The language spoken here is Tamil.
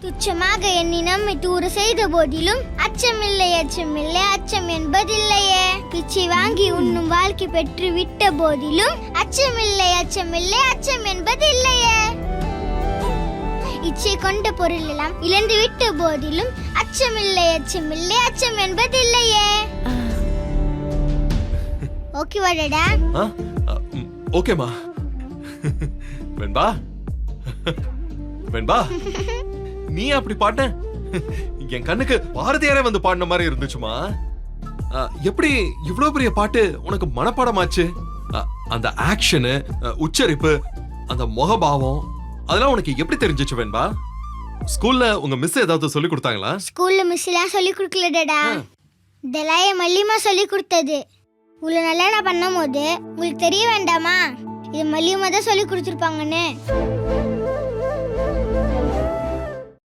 துச்சமாக எண்ணி நம்மை தூர செய்த போதிலும் அச்சமில்லை அச்சமில்லை அச்சம் என்பதில்லையே. பிச்சை வாங்கி உண்ணும் வாழ்க்கை பெற்று விட்ட போதிலும் அச்சமில்லை அச்சமில்லை அச்சம் என்பதில்லையே. இச்சை கொண்ட பொருள் எல்லாம் இழந்து விட்ட போதிலும் அச்சமில்லை அச்சமில்லை அச்சம் என்பதில்லையே. ஓகேவா டாடா? ஓகேமா. வெண்பா வெண்பா, நீ அப்படி பாட்ட என் கண்ணுக்கு பாரதியாரே வந்து பாடின மாதிரி இருந்துச்சுமா. எப்படி இவ்வளவு பெரிய பாட்டு உனக்கு மனப்பாடமாச்சு? அந்த ஆக்ஷனு, உச்சரிப்பு, அந்த முகபாவம் அதெல்லாம் உனக்கு எப்படி தெரிஞ்சிச்சு வெண்பா? ஸ்கூல்ல உங்க மிஸ் ஏதாவது சொல்லி கொடுத்தாங்களா? ஸ்கூல்ல மிஸ் எல்லாம் சொல்லி கொடுக்கல டாடா. இதெல்லாம் என் மல்லிமா சொல்லி கொடுத்தது. இவ்வளவு நல்லா நான் பண்ணும் போது உங்களுக்கு தெரிய வேண்டாமா இது மல்லிமா தான் சொல்லி கொடுத்துருப்பாங்கன்னு?